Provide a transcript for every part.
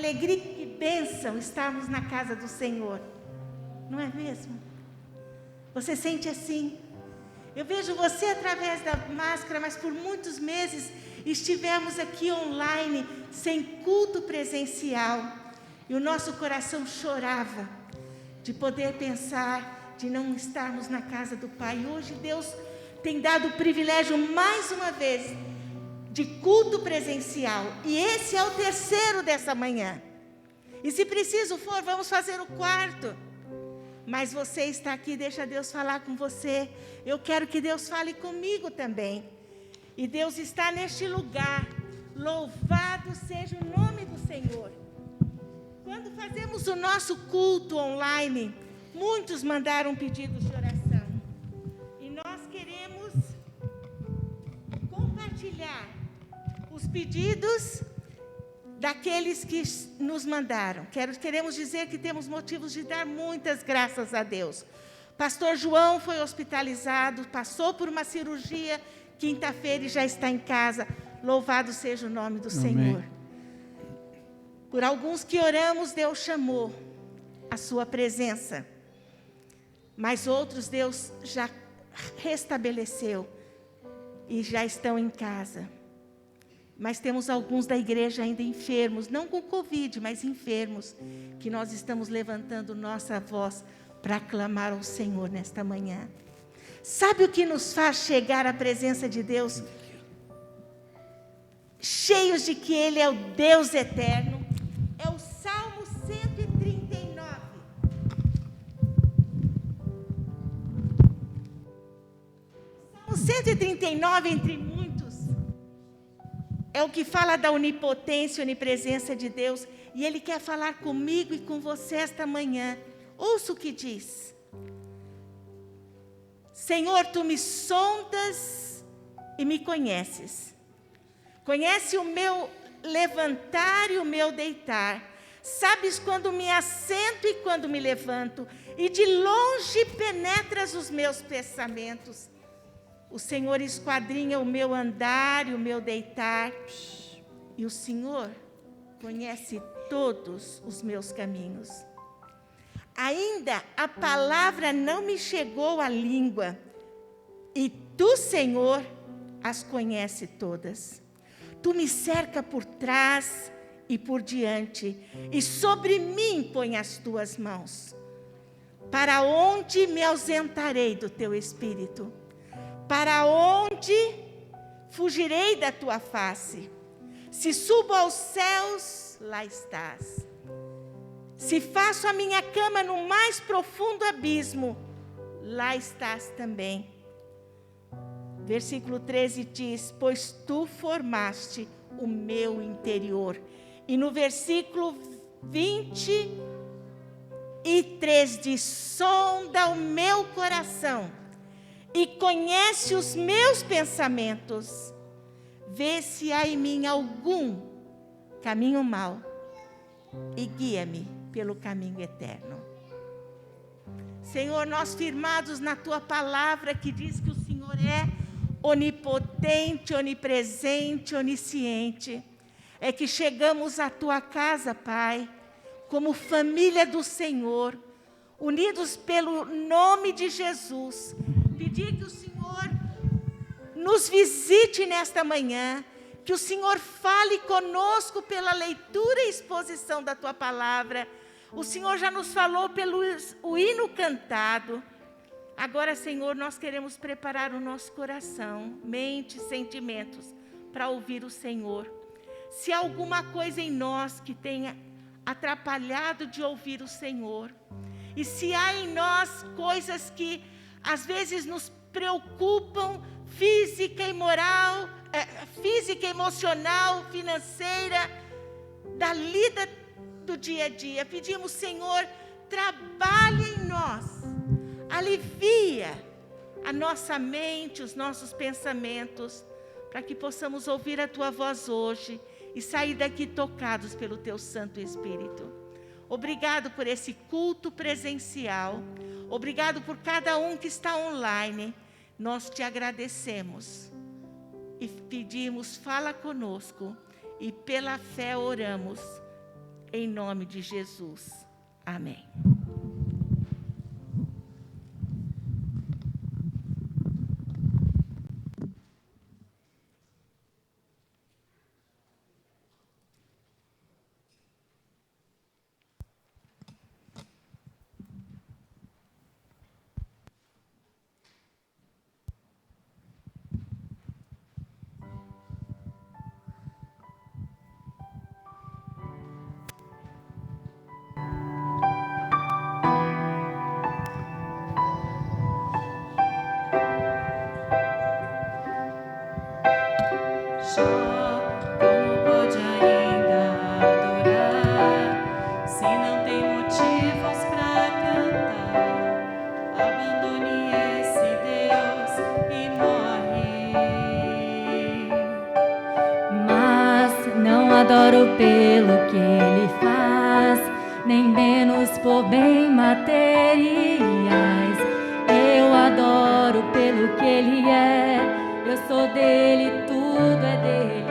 Alegria e bênção estarmos na casa do Senhor, não é mesmo? Você sente assim? Eu vejo você através da máscara, mas por muitos meses estivemos aqui online, sem culto presencial. E o nosso coração chorava de poder pensar, de não estarmos na casa do Pai. E hoje Deus tem dado o privilégio, mais uma vez, de culto presencial. E esse é o terceiro dessa manhã. E se preciso for, vamos fazer o quarto. Mas você está aqui, deixa Deus falar com você. Eu quero que Deus fale comigo também. E Deus está neste lugar. Louvado seja o nome do Senhor. Quando fazemos o nosso culto online, muitos mandaram pedidos de oração. E nós queremos compartilhar os pedidos daqueles que nos mandaram. Queremos dizer que temos motivos de dar muitas graças a Deus. Pastor João foi hospitalizado, passou por uma cirurgia, quinta-feira e já está em casa. Louvado seja o nome do Senhor. Por alguns que oramos, Deus chamou a sua presença. Mas outros Deus já restabeleceu e já estão em casa. Mas temos alguns da igreja ainda enfermos, não com Covid, mas enfermos, que nós estamos levantando nossa voz para clamar ao Senhor nesta manhã. Sabe o que nos faz chegar à presença de Deus? Cheios de que Ele é o Deus eterno. É o Salmo 139. Salmo 139, entre muitos, é o que fala da onipotência e onipresença de Deus. E Ele quer falar comigo e com você esta manhã. Ouça o que diz. Senhor, Tu me sondas e me conheces. Conhece o meu levantar e o meu deitar. Sabes quando me assento e quando me levanto. E de longe penetras os meus pensamentos. O Senhor esquadrinha o meu andar e o meu deitar. E o Senhor conhece todos os meus caminhos. Ainda a palavra não me chegou à língua. E Tu, Senhor, as conhece todas. Tu me cerca por trás e por diante, e sobre mim põe as Tuas mãos. Para onde me ausentarei do Teu Espírito? Para onde fugirei da Tua face? Se subo aos céus, lá estás. Se faço a minha cama no mais profundo abismo, lá estás também. Versículo 13 diz, pois Tu formaste o meu interior. E no versículo 23 diz, sonda o meu coração e conhece os meus pensamentos. Vê se há em mim algum caminho mau e guia-me pelo caminho eterno. Senhor, nós firmados na Tua palavra que diz que o Senhor é onipotente, onipresente, onisciente, é que chegamos à Tua casa, Pai, como família do Senhor, unidos pelo nome de Jesus, pedir que o Senhor nos visite nesta manhã, que o Senhor fale conosco pela leitura e exposição da Tua palavra. O Senhor já nos falou pelo hino cantado. Agora, Senhor, nós queremos preparar o nosso coração, mente, sentimentos, para ouvir o Senhor. Se há alguma coisa em nós que tenha atrapalhado de ouvir o Senhor, e se há em nós coisas que às vezes nos preocupam, física, emocional, financeira, da lida do dia a dia, pedimos, Senhor, trabalhe em nós, alivia a nossa mente, os nossos pensamentos, para que possamos ouvir a Tua voz hoje e sair daqui tocados pelo Teu Santo Espírito. Obrigado por esse culto presencial, obrigado por cada um que está online. Nós Te agradecemos e pedimos, fala conosco, e pela fé oramos, em nome de Jesus. Amém. adoro pelo que Ele faz, nem menos por bem materiais. Eu adoro pelo que Ele é, eu sou dele, tudo é dele.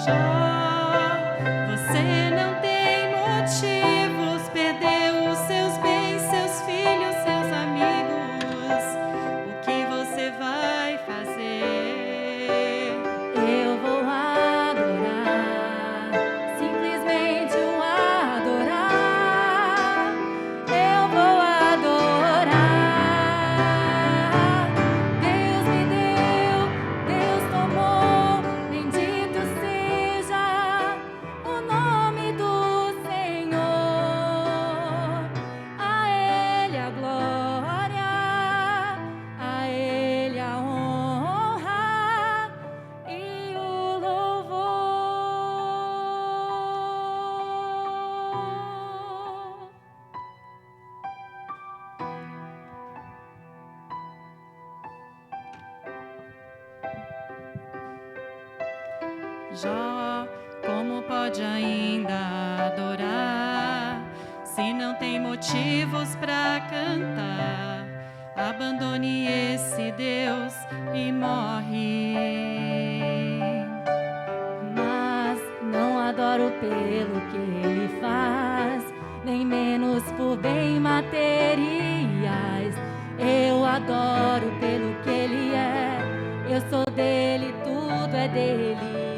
Jó, você não tem motivos, perdeu os seus bens, seus filhos, seus amigos. O que você vai fazer? Eu vou adorar, simplesmente o adorar. Eu vou adorar. Deus me deu, Deus tomou, bendito seja o nome do Senhor. A Ele a glória, a Ele a honra e o louvor. Jó, como pode ainda adorar se não tem motivos para cantar? Abandone esse Deus e morre. Mas não adoro pelo que Ele faz, nem menos por bem materiais. Eu adoro pelo que Ele é, eu sou dele, tudo é dele.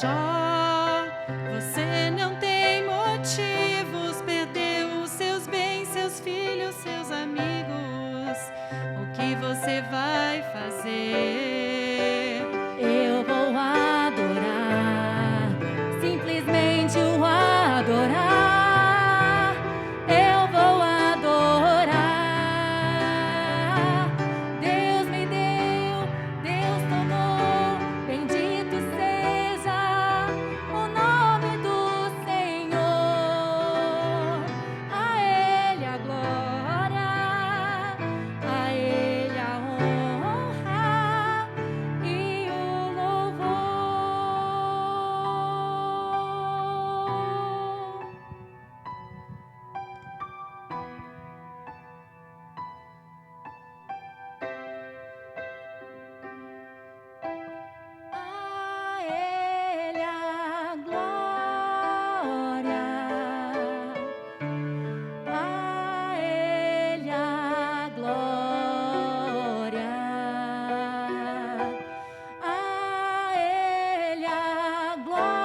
Jó, você não tem motivos, perdeu os seus bens, seus filhos, seus amigos. O que você vai fazer? Eu vou adorar, simplesmente o adorar. Eu vou adorar. Deus me deu, Deus tomou, bendito seja o nome do Senhor. A Ele a glória, a Ele a honra e o louvor. A Ele a glória, a Ele a glória, a Ele a glória,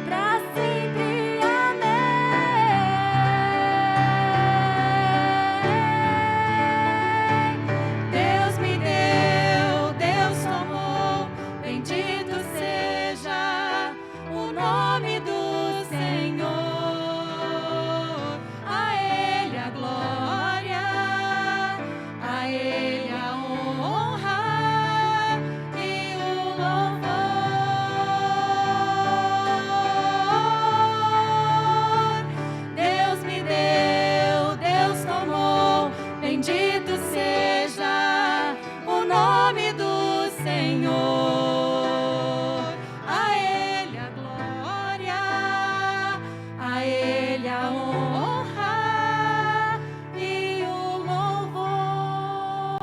pra sempre, amém. Deus me deu, Deus tomou, bendito seja o nome do Senhor. A Ele a glória, a Ele a honra e o louvor. Deus me deu, Deus tomou, bendito seja o nome do Senhor. A Ele a glória, a Ele a honra e o louvor.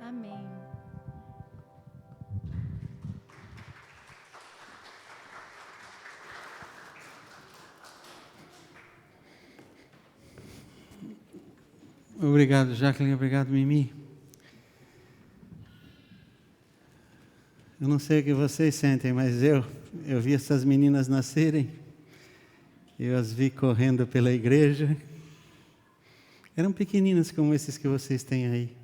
Amém. Obrigado, Jacqueline. Obrigado, Mimi. Eu não sei o que vocês sentem, mas eu vi essas meninas nascerem. Eu as vi correndo pela igreja. Eram pequeninas como esses que vocês têm aí.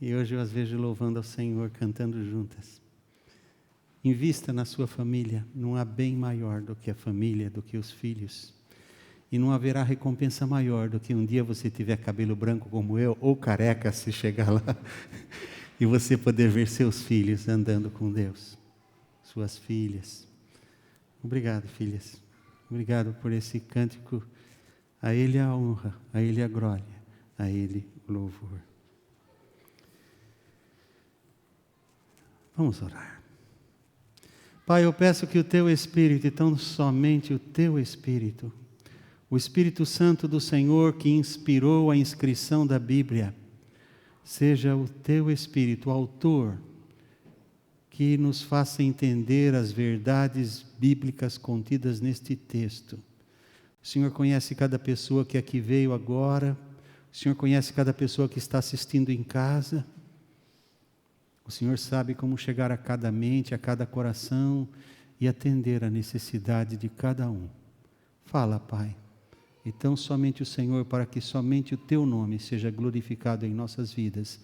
E hoje eu as vejo louvando ao Senhor, cantando juntas. Invista na sua família. Não há bem maior do que a família, do que os filhos. E não haverá recompensa maior do que um dia você tiver cabelo branco como eu, ou careca, se chegar lá. e você poder ver seus filhos andando com Deus, suas filhas. Obrigado, filhas. Obrigado por esse cântico. A Ele a honra, a Ele a glória, a Ele o louvor. Vamos orar. Pai, eu peço que o Teu Espírito, e tão somente o Teu Espírito, o Espírito Santo do Senhor que inspirou a inscrição da Bíblia, seja o Teu Espírito, o autor, que nos faça entender as verdades bíblicas contidas neste texto. O Senhor conhece cada pessoa que aqui veio agora, o Senhor conhece cada pessoa que está assistindo em casa. O Senhor sabe como chegar a cada mente, a cada coração e atender a necessidade de cada um. Fala, Pai. Então, somente o Senhor, para que somente o Teu nome seja glorificado em nossas vidas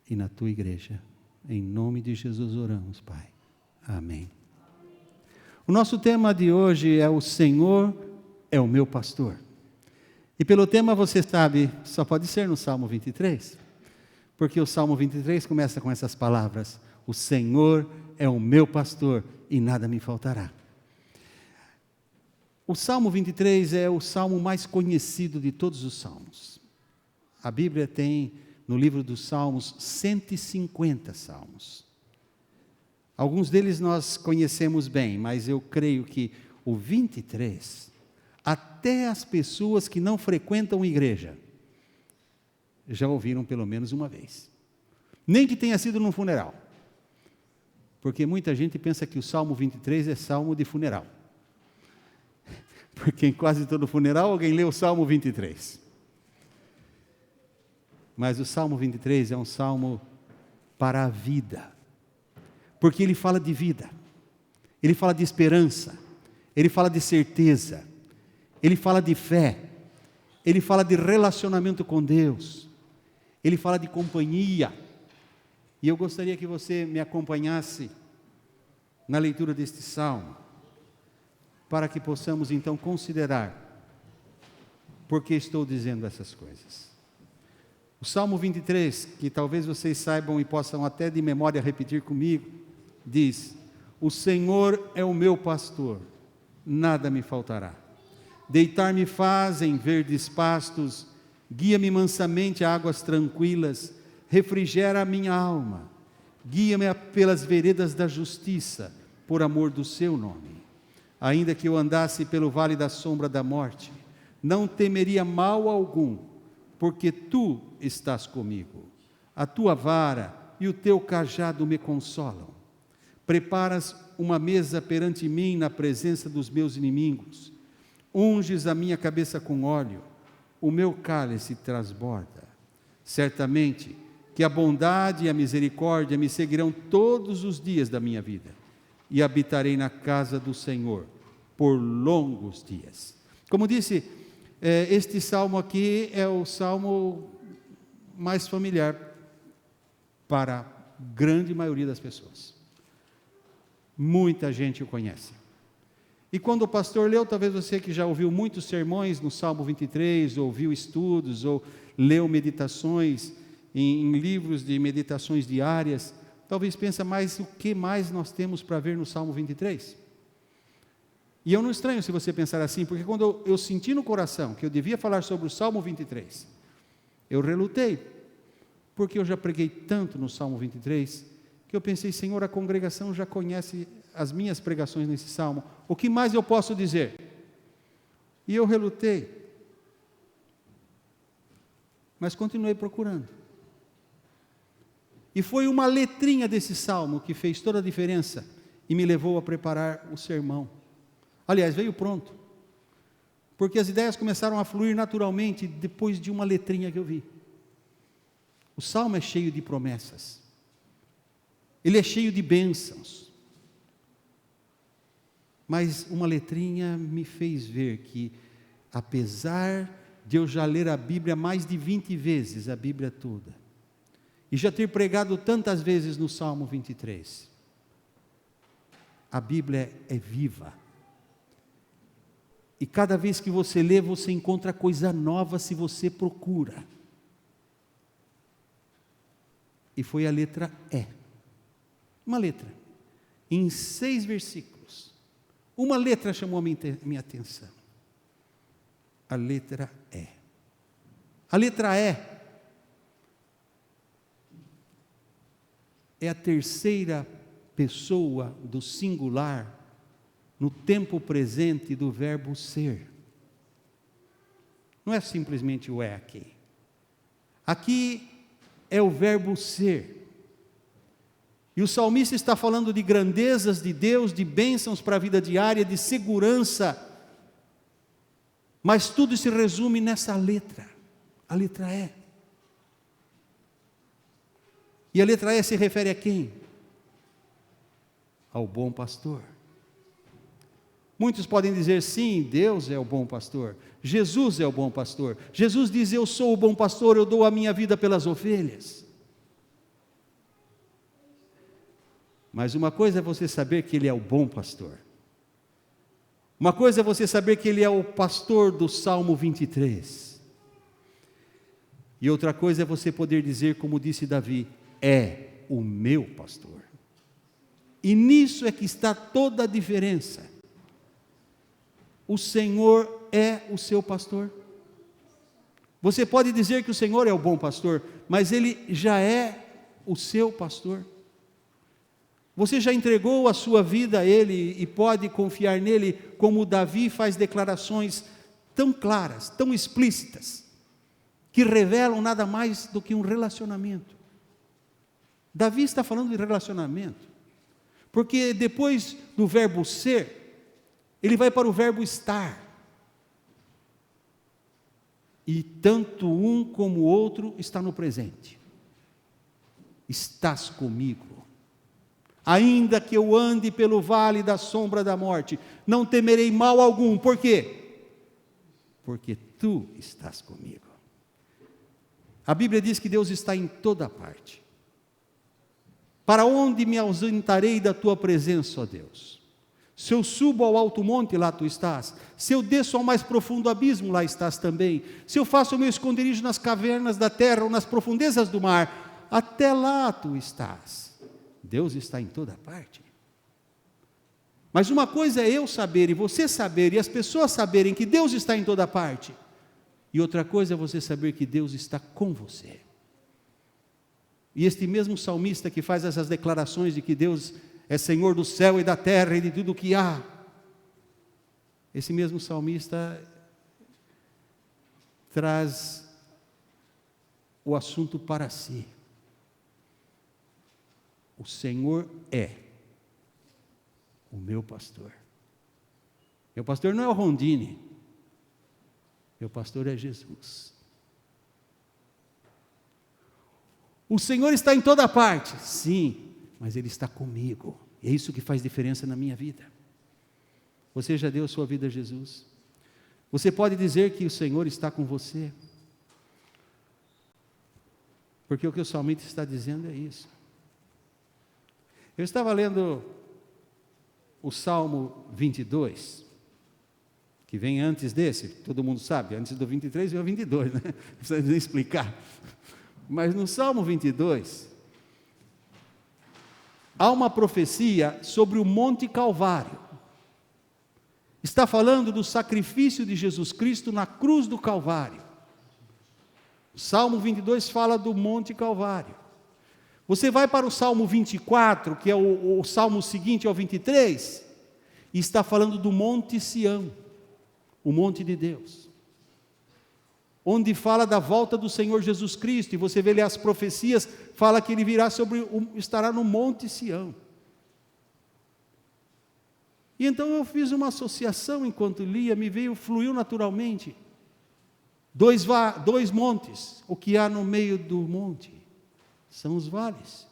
e na Tua igreja. Em nome de Jesus oramos, Pai. Amém. O nosso tema de hoje é o Senhor é o meu pastor. E pelo tema você sabe, só pode ser no Salmo 23. Porque o Salmo 23 começa com essas palavras: o Senhor é o meu pastor e nada me faltará. O Salmo 23 é o salmo mais conhecido de todos os salmos. A Bíblia tem, no livro dos Salmos, 150 salmos. Alguns deles nós conhecemos bem, mas eu creio que o 23, até as pessoas que não frequentam igreja, já ouviram pelo menos uma vez. Nem que tenha sido num funeral. Porque muita gente pensa que o Salmo 23 é salmo de funeral. Porque em quase todo funeral alguém lê o Salmo 23. Mas o Salmo 23 é um salmo para a vida. Porque ele fala de vida. Ele fala de esperança. Ele fala de certeza. Ele fala de fé. Ele fala de relacionamento com Deus. Ele fala de companhia. E eu gostaria que você me acompanhasse na leitura deste salmo, para que possamos então considerar por que estou dizendo essas coisas. O Salmo 23, que talvez vocês saibam e possam até de memória repetir comigo, diz: o Senhor é o meu pastor, nada me faltará. Deitar-me faz em verdes pastos, guia-me mansamente a águas tranquilas, refrigera a minha alma, guia-me pelas veredas da justiça, por amor do seu nome. Ainda que eu andasse pelo vale da sombra da morte, não temeria mal algum, porque tu estás comigo. A tua vara e o teu cajado me consolam. Preparas uma mesa perante mim na presença dos meus inimigos. Unges a minha cabeça com óleo, o meu cálice transborda. Certamente que a bondade e a misericórdia me seguirão todos os dias da minha vida, e habitarei na casa do Senhor por longos dias. Como disse, este salmo aqui é o salmo mais familiar para a grande maioria das pessoas. Muita gente o conhece. E quando o pastor leu, talvez você que já ouviu muitos sermões no Salmo 23, ouviu estudos, ou leu meditações em livros de meditações diárias, talvez pensa, mas o que mais nós temos para ver no Salmo 23? E eu não estranho se você pensar assim, porque quando eu senti no coração que eu devia falar sobre o Salmo 23, eu relutei, porque eu já preguei tanto no Salmo 23, que eu pensei, Senhor, a congregação já conhece as minhas pregações nesse salmo, o que mais eu posso dizer? E eu relutei, mas continuei procurando. E foi uma letrinha desse salmo que fez toda a diferença e me levou a preparar o sermão. Aliás, veio pronto, porque as ideias começaram a fluir naturalmente depois de uma letrinha que eu vi. O salmo é cheio de promessas, ele é cheio de bênçãos, mas uma letrinha me fez ver que, apesar de eu já ler a Bíblia mais de 20 vezes, a Bíblia toda, e já ter pregado tantas vezes no Salmo 23, a Bíblia é viva. E cada vez que você lê, você encontra coisa nova se você procura. E foi a letra E. Uma letra. Em 6 versículos. Uma letra chamou a minha atenção. A letra E. A letra E é a terceira pessoa do singular no tempo presente do verbo ser. Não é simplesmente o é aqui. Aqui é o verbo ser. E o salmista está falando de grandezas de Deus, de bênçãos para a vida diária, de segurança. Mas tudo se resume nessa letra, a letra E. E a letra E se refere a quem? Ao bom pastor. Muitos podem dizer, sim, Deus é o bom pastor, Jesus é o bom pastor. Jesus diz, eu sou o bom pastor, eu dou a minha vida pelas ovelhas. Mas uma coisa é você saber que Ele é o bom pastor. Uma coisa é você saber que Ele é o pastor do Salmo 23. E outra coisa é você poder dizer, como disse Davi, é o meu pastor. E nisso é que está toda a diferença. O Senhor é o seu pastor. Você pode dizer que o Senhor é o bom pastor, mas Ele já é o seu pastor. Você já entregou a sua vida a Ele e pode confiar nele, como Davi faz declarações tão claras, tão explícitas, que revelam nada mais do que um relacionamento. Davi está falando de relacionamento, porque depois do verbo ser, ele vai para o verbo estar. E tanto um como o outro está no presente. Estás comigo. Ainda que eu ande pelo vale da sombra da morte, não temerei mal algum. Por quê? Porque tu estás comigo. A Bíblia diz que Deus está em toda parte. Para onde me ausentarei da tua presença, ó Deus? Se eu subo ao alto monte, lá tu estás. Se eu desço ao mais profundo abismo, lá estás também. Se eu faço o meu esconderijo nas cavernas da terra ou nas profundezas do mar, até lá tu estás. Deus está em toda parte. Mas uma coisa é eu saber e você saber e as pessoas saberem que Deus está em toda parte. E outra coisa é você saber que Deus está com você. E este mesmo salmista que faz essas declarações de que Deus é Senhor do céu e da terra e de tudo o que há, esse mesmo salmista traz o assunto para si. O Senhor é o meu pastor. Meu pastor não é o Rondine, meu pastor é Jesus. O Senhor está em toda parte, sim, mas Ele está comigo. É isso que faz diferença na minha vida. Você já deu a sua vida a Jesus? Você pode dizer que o Senhor está com você? Porque o que o salmista está dizendo é isso. Eu estava lendo o Salmo 22, que vem antes desse, todo mundo sabe, antes do 23 vem o 22, né? Não precisa nem explicar. Mas no Salmo 22, há uma profecia sobre o Monte Calvário. Está falando do sacrifício de Jesus Cristo na cruz do Calvário. O Salmo 22 fala do Monte Calvário. Você vai para o Salmo 24, que é o Salmo seguinte ao 23, e está falando do Monte Sião, o Monte de Deus, onde fala da volta do Senhor Jesus Cristo, e você vê ali as profecias, fala que Ele virá estará no Monte Sião. E então eu fiz uma associação enquanto lia, fluiu naturalmente. Dois montes, o que há no meio do monte são os vales.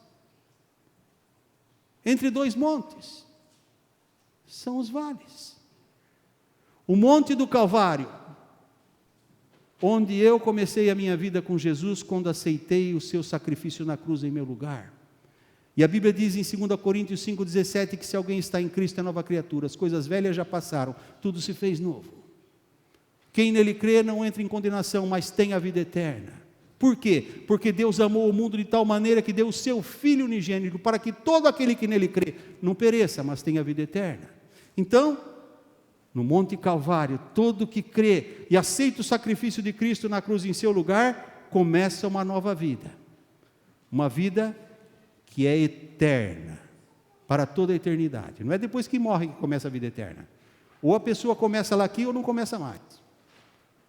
Entre dois montes são os vales. O Monte do Calvário, onde eu comecei a minha vida com Jesus quando aceitei o seu sacrifício na cruz em meu lugar. E a Bíblia diz em 2 Coríntios 5,17 que se alguém está em Cristo é nova criatura, as coisas velhas já passaram, tudo se fez novo. Quem nele crê não entra em condenação, mas tem a vida eterna. Por quê? Porque Deus amou o mundo de tal maneira que deu o seu Filho unigênito, para que todo aquele que nele crê não pereça, mas tenha vida eterna. Então, no Monte Calvário, todo que crê e aceita o sacrifício de Cristo na cruz em seu lugar, começa uma nova vida. Uma vida que é eterna, para toda a eternidade. Não é depois que morre que começa a vida eterna. Ou a pessoa começa lá aqui ou não começa mais.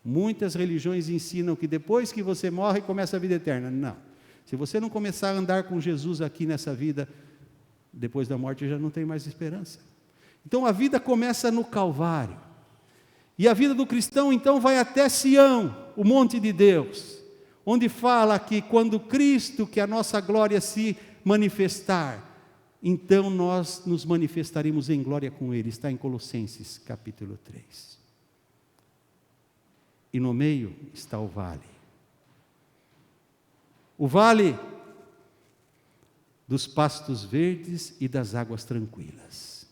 Muitas religiões ensinam que depois que você morre, começa a vida eterna. Não. Se você não começar a andar com Jesus aqui nessa vida, depois da morte já não tem mais esperança. Então a vida começa no Calvário. E a vida do cristão então vai até Sião, o monte de Deus, onde fala que quando Cristo, que é a nossa glória, se manifestar, então nós nos manifestaremos em glória com Ele. Está em Colossenses capítulo 3. E no meio está o vale. O vale dos pastos verdes e das águas tranquilas.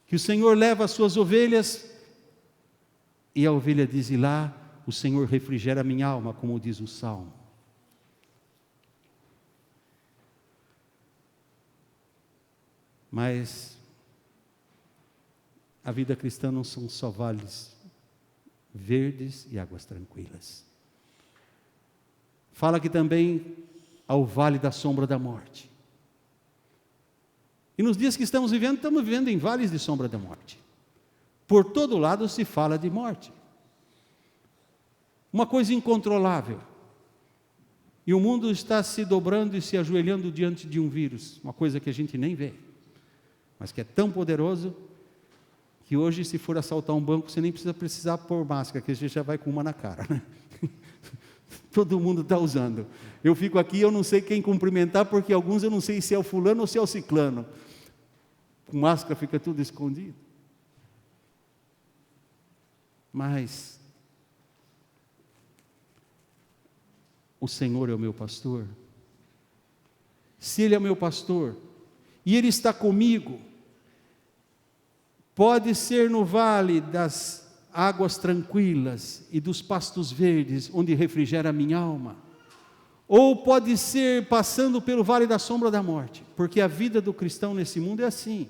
Que o Senhor leva as suas ovelhas, e a ovelha diz: e lá o Senhor refrigera a minha alma, como diz o Salmo. Mas a vida cristã não são só vales verdes e águas tranquilas. Fala que também ao vale da sombra da morte. E nos dias que estamos vivendo em vales de sombra da morte. Por todo lado se fala de morte. Uma coisa incontrolável. E o mundo está se dobrando e se ajoelhando diante de um vírus, uma coisa que a gente nem vê, mas que é tão poderoso que hoje, se for assaltar um banco, você nem precisa pôr máscara, que você já vai com uma na cara, né? Todo mundo está usando. Eu fico aqui, eu não sei quem cumprimentar, porque alguns eu não sei se é o fulano ou se é o ciclano. Com máscara fica tudo escondido. Mas o Senhor é o meu pastor. Se Ele é o meu pastor e Ele está comigo, pode ser no vale das águas tranquilas e dos pastos verdes, onde refrigera a minha alma, ou pode ser passando pelo vale da sombra da morte, porque a vida do cristão nesse mundo é assim.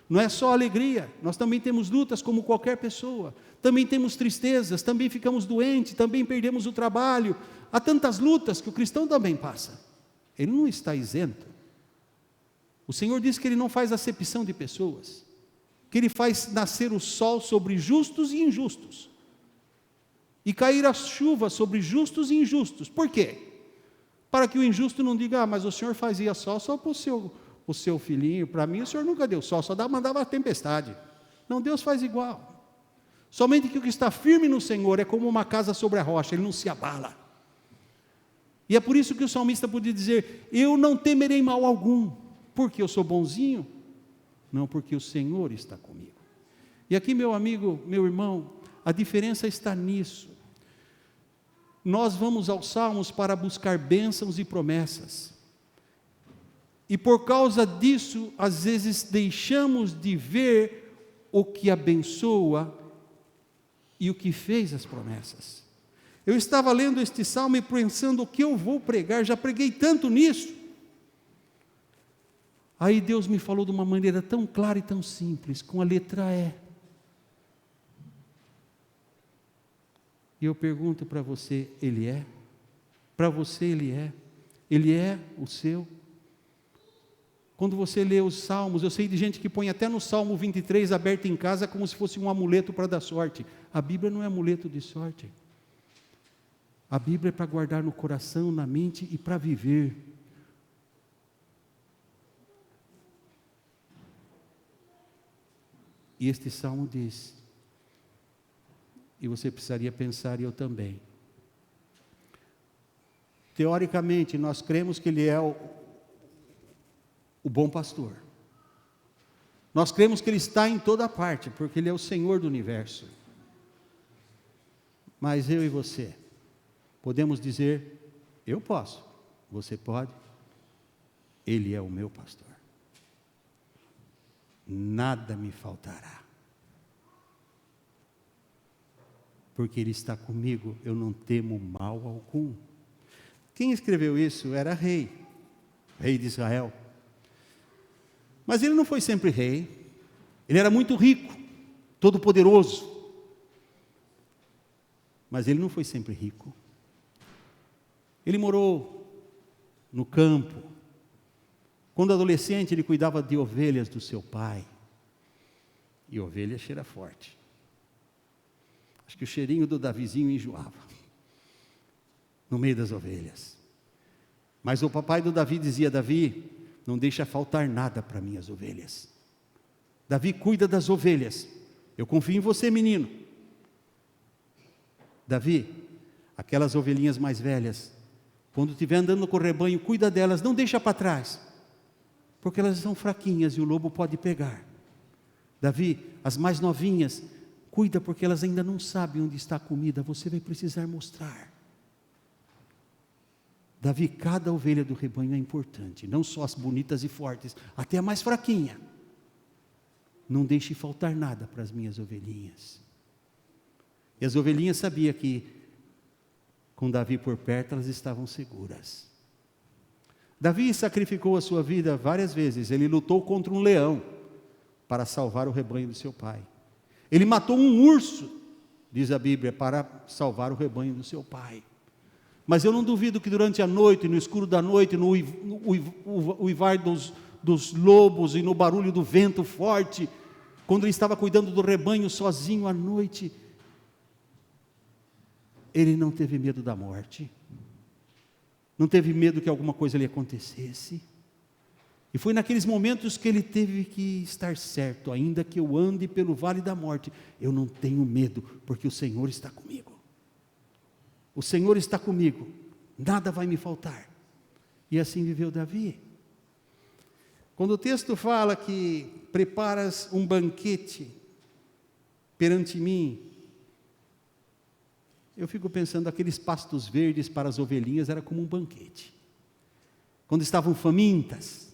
Não é só alegria, nós também temos lutas como qualquer pessoa, também temos tristezas, também ficamos doentes, também perdemos o trabalho. Há tantas lutas que o cristão também passa. Ele não está isento. O Senhor diz que Ele não faz acepção de pessoas, que Ele faz nascer o sol sobre justos e injustos, e cair a chuva sobre justos e injustos. Por quê? Para que o injusto não diga: mas o Senhor fazia sol só para o seu filhinho, para mim o Senhor nunca deu sol, só mandava a tempestade. Não, Deus faz igual. Somente que o que está firme no Senhor é como uma casa sobre a rocha, ele não se abala. E é por isso que o salmista podia dizer: eu não temerei mal algum, porque eu sou bonzinho. Não, porque o Senhor está comigo. E aqui, meu amigo, meu irmão, a diferença está nisso. Nós vamos aos Salmos para buscar bênçãos e promessas. E por causa disso, às vezes deixamos de ver o que abençoa e o que fez as promessas. Eu estava lendo este salmo e pensando: o que eu vou pregar? Já preguei tanto nisso. Aí Deus me falou de uma maneira tão clara e tão simples, com a letra E. E eu pergunto para você: Ele é? Para você Ele é? Ele é o seu? Quando você lê os salmos, eu sei de gente que põe até no Salmo 23 aberto em casa como se fosse um amuleto para dar sorte. A Bíblia não é amuleto de sorte. A Bíblia é para guardar no coração, na mente e para viver. E este salmo diz, e você precisaria pensar, e eu também. Teoricamente, nós cremos que Ele é o bom pastor. Nós cremos que Ele está em toda parte, porque Ele é o Senhor do universo. Mas eu e você, podemos dizer: eu posso, você pode, Ele é o meu pastor. Nada me faltará. Porque Ele está comigo, eu não temo mal algum. Quem escreveu isso era rei de Israel. Mas ele não foi sempre rei. Ele era muito rico, todo poderoso. Mas ele não foi sempre rico. Ele morou no campo. Quando adolescente, ele cuidava de ovelhas do seu pai. E ovelha cheira forte. Acho que o cheirinho do Davizinho enjoava no meio das ovelhas. Mas o papai do Davi dizia: Davi, não deixa faltar nada para minhas ovelhas. Davi, cuida das ovelhas. Eu confio em você, menino. Davi, aquelas ovelhinhas mais velhas, quando estiver andando com o rebanho, cuida delas, não deixa para trás, porque elas são fraquinhas e o lobo pode pegar. Davi, as mais novinhas, cuida, porque elas ainda não sabem onde está a comida, você vai precisar mostrar. Davi, cada ovelha do rebanho é importante, não só as bonitas e fortes, até a mais fraquinha. Não deixe faltar nada para as minhas ovelhinhas. E as ovelhinhas sabiam que, com Davi por perto, elas estavam seguras. Davi sacrificou a sua vida várias vezes. Ele lutou contra um leão para salvar o rebanho do seu pai. Ele matou um urso, diz a Bíblia, para salvar o rebanho do seu pai. Mas eu não duvido que durante a noite, no escuro da noite, no uivar dos lobos e no barulho do vento forte, quando ele estava cuidando do rebanho sozinho à noite, ele não teve medo da morte, não teve medo que alguma coisa lhe acontecesse. E foi naqueles momentos que ele teve que estar certo: ainda que eu ande pelo vale da morte, eu não tenho medo, porque o Senhor está comigo. O Senhor está comigo, nada vai me faltar. E assim viveu Davi. Quando o texto fala que preparas um banquete perante mim, eu fico pensando, aqueles pastos verdes para as ovelhinhas era como um banquete. Quando estavam famintas,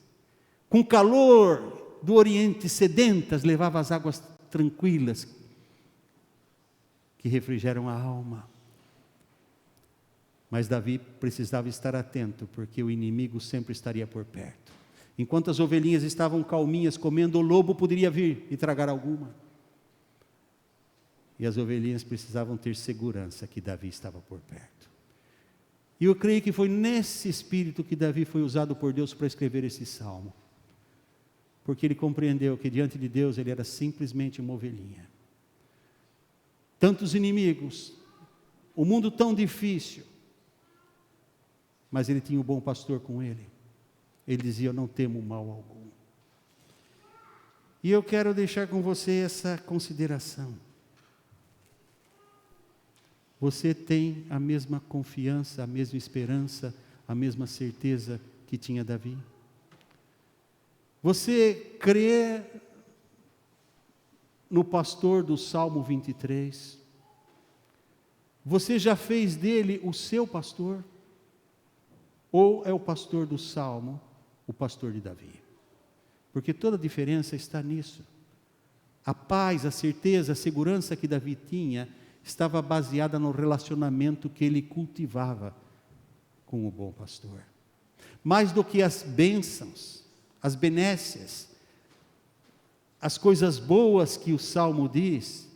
com calor do Oriente, sedentas, levava as águas tranquilas que refrigeram a alma. Mas Davi precisava estar atento, porque o inimigo sempre estaria por perto. Enquanto as ovelhinhas estavam calminhas comendo, o lobo poderia vir e tragar alguma. E as ovelhinhas precisavam ter segurança que Davi estava por perto. E eu creio que foi nesse espírito que Davi foi usado por Deus para escrever esse salmo. Porque ele compreendeu que diante de Deus ele era simplesmente uma ovelhinha. Tantos inimigos, o mundo tão difícil, mas ele tinha um bom pastor com ele. Ele dizia: eu não temo mal algum. E eu quero deixar com você essa consideração. Você tem a mesma confiança, a mesma esperança, a mesma certeza que tinha Davi? Você crê no pastor do Salmo 23? Você já fez dele o seu pastor? Ou é o pastor do Salmo, o pastor de Davi? Porque toda a diferença está nisso. A paz, a certeza, a segurança que Davi tinha estava baseada no relacionamento que ele cultivava com o bom pastor. Mais do que as bênçãos, as benécias, as coisas boas que o Salmo diz,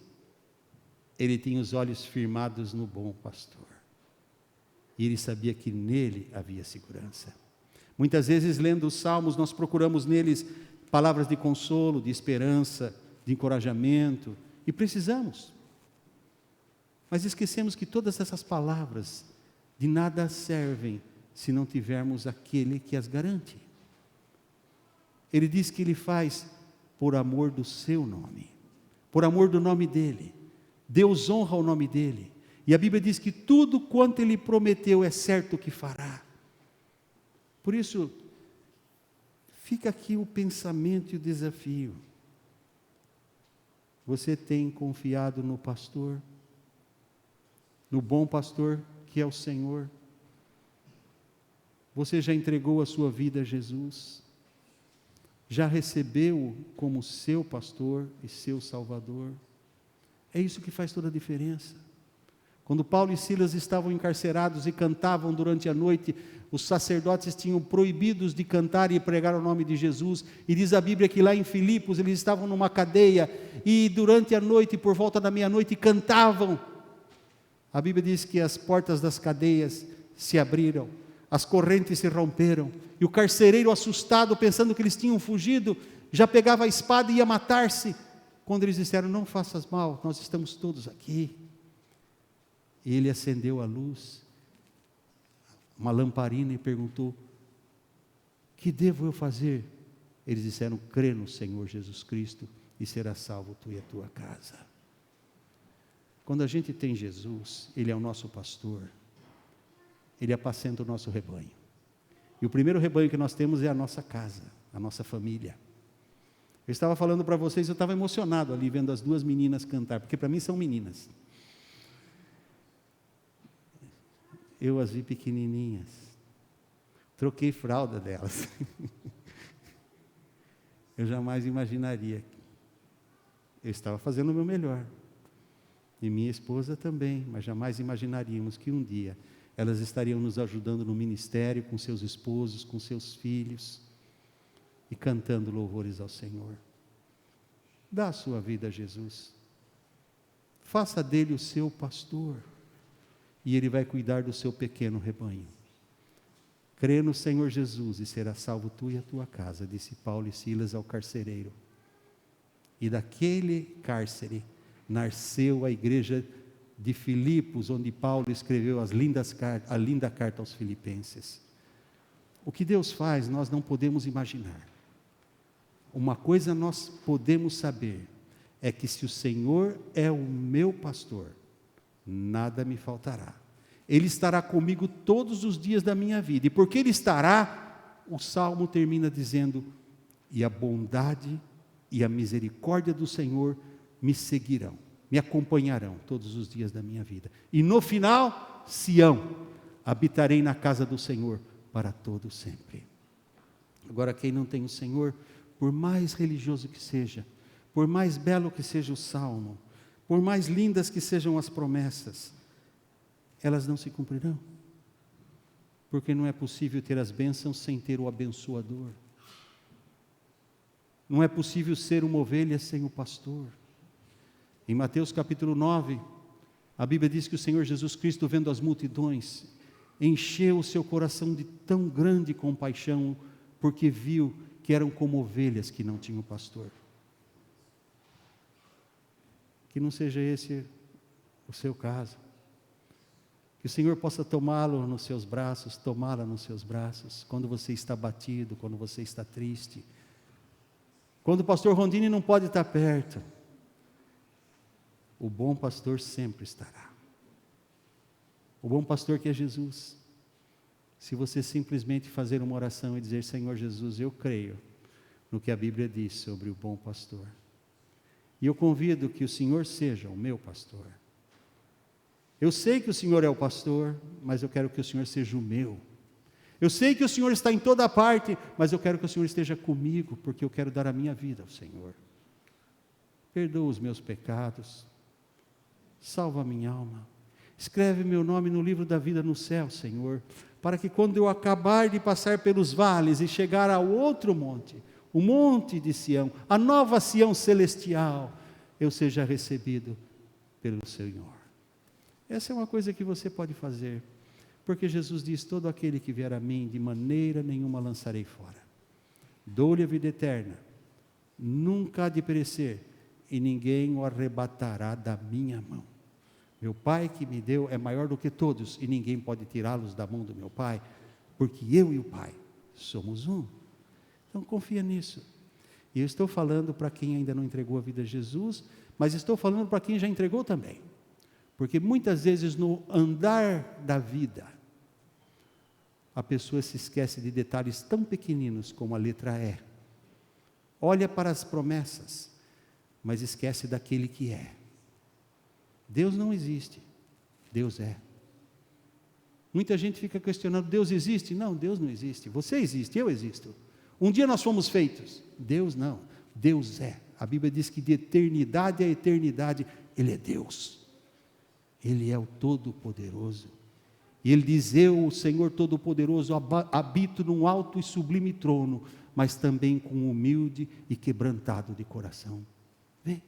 ele tinha os olhos firmados no bom pastor. E ele sabia que nele havia segurança. Muitas vezes, lendo os Salmos, nós procuramos neles palavras de consolo, de esperança, de encorajamento, e precisamos. Mas esquecemos que todas essas palavras de nada servem se não tivermos aquele que as garante. Ele diz que ele faz por amor do seu nome, por amor do nome dele. Deus honra o nome dele. E a Bíblia diz que tudo quanto ele prometeu é certo que fará. Por isso, fica aqui o pensamento e o desafio. Você tem confiado no pastor? No bom pastor que é o Senhor? Você já entregou a sua vida a Jesus? Já recebeu-o como seu pastor e seu salvador? É isso que faz toda a diferença. Quando Paulo e Silas estavam encarcerados e cantavam durante a noite, os sacerdotes tinham proibidos de cantar e pregar o nome de Jesus. E diz a Bíblia que lá em Filipos eles estavam numa cadeia e durante a noite, por volta da meia-noite, cantavam. A Bíblia diz que as portas das cadeias se abriram, as correntes se romperam, e o carcereiro, assustado, pensando que eles tinham fugido, já pegava a espada e ia matar-se. Quando eles disseram: não faças mal, nós estamos todos aqui. E ele acendeu a luz, uma lamparina, e perguntou: que devo eu fazer? Eles disseram: crê no Senhor Jesus Cristo e serás salvo tu e a tua casa. Quando a gente tem Jesus, Ele é o nosso pastor, Ele apacenta o nosso rebanho. E o primeiro rebanho que nós temos é a nossa casa, a nossa família. Eu estava falando para vocês, eu estava emocionado ali vendo as duas meninas cantar, porque para mim são meninas. Eu as vi pequenininhas, troquei fralda delas. Eu jamais imaginaria. Eu estava fazendo o meu melhor. E minha esposa também, mas jamais imaginaríamos que um dia elas estariam nos ajudando no ministério, com seus esposos, com seus filhos, e cantando louvores ao Senhor. Dá a sua vida a Jesus. Faça dele o seu pastor, e ele vai cuidar do seu pequeno rebanho. Crê no Senhor Jesus e será salvo tu e a tua casa, disse Paulo e Silas ao carcereiro. E daquele cárcere nasceu a igreja de Filipos, onde Paulo escreveu a linda carta aos filipenses. O que Deus faz, nós não podemos imaginar. Uma coisa nós podemos saber, é que se o Senhor é o meu pastor, nada me faltará. Ele estará comigo todos os dias da minha vida. E porque Ele estará, o Salmo termina dizendo: e a bondade e a misericórdia do Senhor me seguirão, me acompanharão todos os dias da minha vida. E no final, Sião, habitarei na casa do Senhor para todo sempre. Agora, quem não tem o Senhor, por mais religioso que seja, por mais belo que seja o salmo, por mais lindas que sejam as promessas, elas não se cumprirão. Porque não é possível ter as bênçãos sem ter o abençoador. Não é possível ser uma ovelha sem o pastor. Em Mateus capítulo 9, a Bíblia diz que o Senhor Jesus Cristo, vendo as multidões, encheu o seu coração de tão grande compaixão, porque viu que eram como ovelhas que não tinham pastor. Que não seja esse o seu caso. Que o Senhor possa tomá-lo nos seus braços, tomá-la nos seus braços, quando você está batido, quando você está triste. Quando o pastor Rondini não pode estar perto, o bom pastor sempre estará. O bom pastor que é Jesus. Se você simplesmente fazer uma oração e dizer: Senhor Jesus, eu creio no que a Bíblia diz sobre o bom pastor. E eu convido que o Senhor seja o meu pastor. Eu sei que o Senhor é o pastor, mas eu quero que o Senhor seja o meu. Eu sei que o Senhor está em toda parte, mas eu quero que o Senhor esteja comigo, porque eu quero dar a minha vida ao Senhor. Perdoa os meus pecados, salva a minha alma, escreve meu nome no livro da vida no céu, Senhor, para que quando eu acabar de passar pelos vales e chegar ao outro monte, o monte de Sião, a nova Sião celestial, eu seja recebido pelo Senhor. Essa é uma coisa que você pode fazer, porque Jesus diz: todo aquele que vier a mim, de maneira nenhuma lançarei fora. Dou-lhe a vida eterna, nunca há de perecer, e ninguém o arrebatará da minha mão. Meu Pai que me deu é maior do que todos, e ninguém pode tirá-los da mão do meu Pai, porque eu e o Pai somos um. Então confia nisso. E eu estou falando para quem ainda não entregou a vida a Jesus, mas estou falando para quem já entregou também. Porque muitas vezes no andar da vida, a pessoa se esquece de detalhes tão pequeninos como a letra E. Olha para as promessas, mas esquece daquele que é. Deus não existe, Deus é. Muita gente fica questionando: Deus existe? Não, Deus não existe. Você existe, eu existo. Um dia nós fomos feitos, Deus não, Deus é. A Bíblia diz que de eternidade a eternidade Ele é Deus. Ele é o Todo-Poderoso. E ele diz: eu, o Senhor Todo-Poderoso, habito num alto e sublime trono, mas também com um humilde e quebrantado de coração. Vê?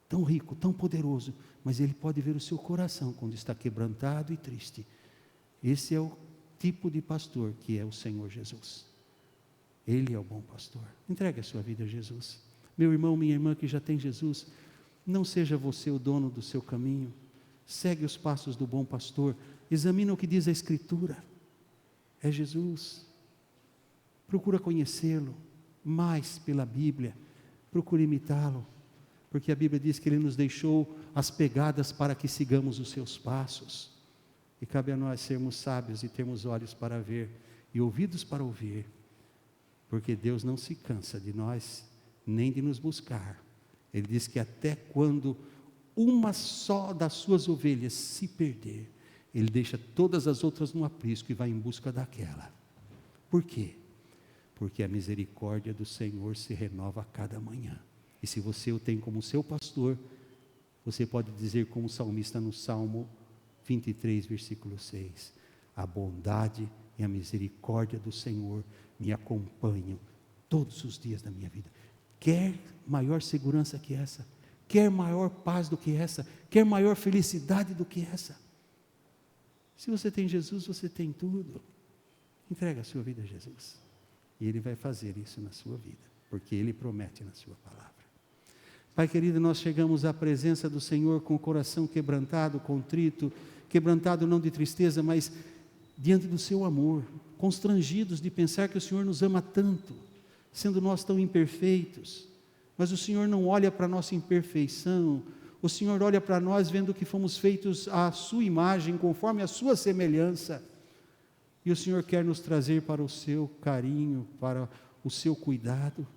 Tão rico, tão poderoso, mas ele pode ver o seu coração quando está quebrantado e triste. Esse é o tipo de pastor que é o Senhor Jesus. Ele é o bom pastor. Entregue a sua vida a Jesus. Meu irmão, minha irmã que já tem Jesus, não seja você o dono do seu caminho. Segue os passos do bom pastor. Examina o que diz a Escritura. É Jesus. Procura conhecê-lo mais pela Bíblia. Procura imitá-lo. Porque a Bíblia diz que Ele nos deixou as pegadas para que sigamos os seus passos. E cabe a nós sermos sábios e termos olhos para ver e ouvidos para ouvir. Porque Deus não se cansa de nós, nem de nos buscar. Ele diz que até quando uma só das suas ovelhas se perder, Ele deixa todas as outras no aprisco e vai em busca daquela. Por quê? Porque a misericórdia do Senhor se renova a cada manhã. E se você o tem como seu pastor, você pode dizer como o salmista no Salmo 23, versículo 6, a bondade e a misericórdia do Senhor me acompanham todos os dias da minha vida. Quer maior segurança que essa? Quer maior paz do que essa? Quer maior felicidade do que essa? Se você tem Jesus, você tem tudo. Entrega a sua vida a Jesus. E Ele vai fazer isso na sua vida, porque Ele promete na sua palavra. Pai querido, nós chegamos à presença do Senhor com o coração quebrantado, contrito, quebrantado não de tristeza, mas diante do seu amor, constrangidos de pensar que o Senhor nos ama tanto, sendo nós tão imperfeitos, mas o Senhor não olha para a nossa imperfeição, o Senhor olha para nós vendo que fomos feitos à sua imagem, conforme a sua semelhança, e o Senhor quer nos trazer para o seu carinho, para o seu cuidado.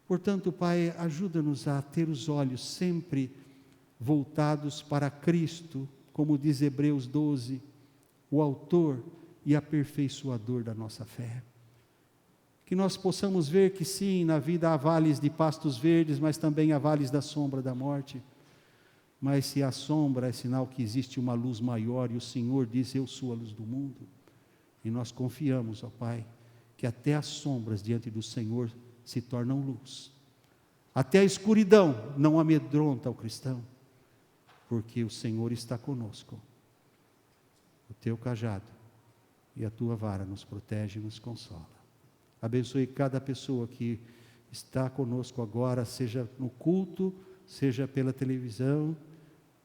Portanto, Pai, ajuda-nos a ter os olhos sempre voltados para Cristo, como diz Hebreus 12, o autor e aperfeiçoador da nossa fé. Que nós possamos ver que sim, na vida há vales de pastos verdes, mas também há vales da sombra da morte. Mas se a sombra é sinal que existe uma luz maior, e o Senhor diz: eu sou a luz do mundo. E nós confiamos, ó Pai, que até as sombras diante do Senhor se tornam luz. Até a escuridão não amedronta o cristão, porque o Senhor está conosco. O teu cajado e a tua vara nos protege e nos consola. Abençoe cada pessoa que está conosco agora, seja no culto, seja pela televisão,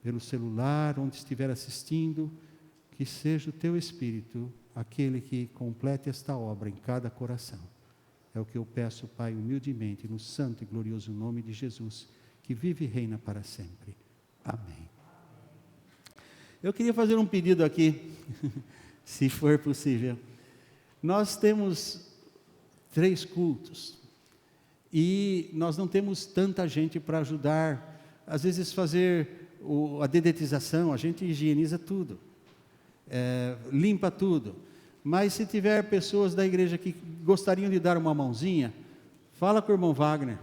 pelo celular, onde estiver assistindo, que seja o teu Espírito aquele que complete esta obra em cada coração. É o que eu peço, Pai, humildemente, no santo e glorioso nome de Jesus, que vive e reina para sempre. Amém. Eu queria fazer um pedido aqui, se for possível. Nós temos 3 cultos, e nós não temos tanta gente para ajudar, às vezes fazer a dedetização, a gente higieniza tudo, limpa tudo. Mas se tiver pessoas da igreja que gostariam de dar uma mãozinha, fala com o irmão Wagner.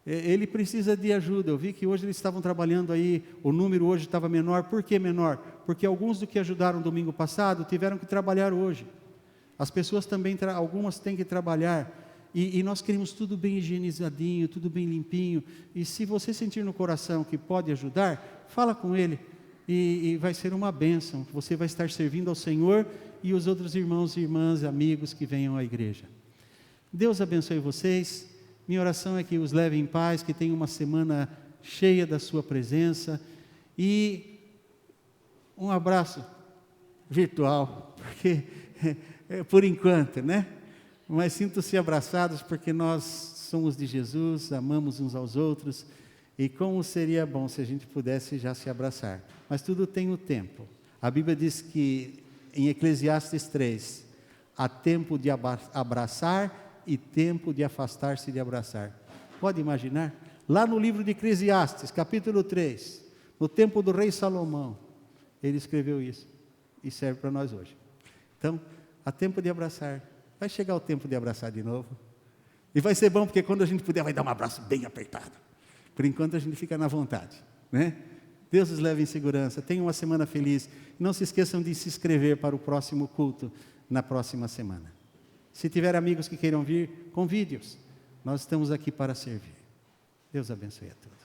Ele precisa de ajuda. Eu vi que hoje eles estavam trabalhando aí, o número hoje estava menor. Por que menor? Porque alguns do que ajudaram domingo passado tiveram que trabalhar hoje. As pessoas também, algumas têm que trabalhar. E nós queremos tudo bem higienizadinho, tudo bem limpinho. E se você sentir no coração que pode ajudar, fala com ele. E vai ser uma bênção. Você vai estar servindo ao Senhor e os outros irmãos e irmãs, amigos que venham à igreja. Deus abençoe vocês. Minha oração é que os leve em paz, que tenham uma semana cheia da sua presença. E um abraço virtual, porque por enquanto, né? Mas sintam-se abraçados, porque nós somos de Jesus, amamos uns aos outros. E como seria bom se a gente pudesse já se abraçar. Mas tudo tem o tempo. A Bíblia diz que em Eclesiastes 3, há tempo de abraçar e tempo de afastar-se de abraçar. Pode imaginar? Lá no livro de Eclesiastes, capítulo 3, no tempo do rei Salomão, ele escreveu isso. E serve para nós hoje. Então, há tempo de abraçar. Vai chegar o tempo de abraçar de novo. E vai ser bom, porque quando a gente puder, vai dar um abraço bem apertado. Por enquanto a gente fica na vontade, né? Deus os leve em segurança. Tenham uma semana feliz. Não se esqueçam de se inscrever para o próximo culto na próxima semana. Se tiver amigos que queiram vir, convide-os. Nós estamos aqui para servir. Deus abençoe a todos.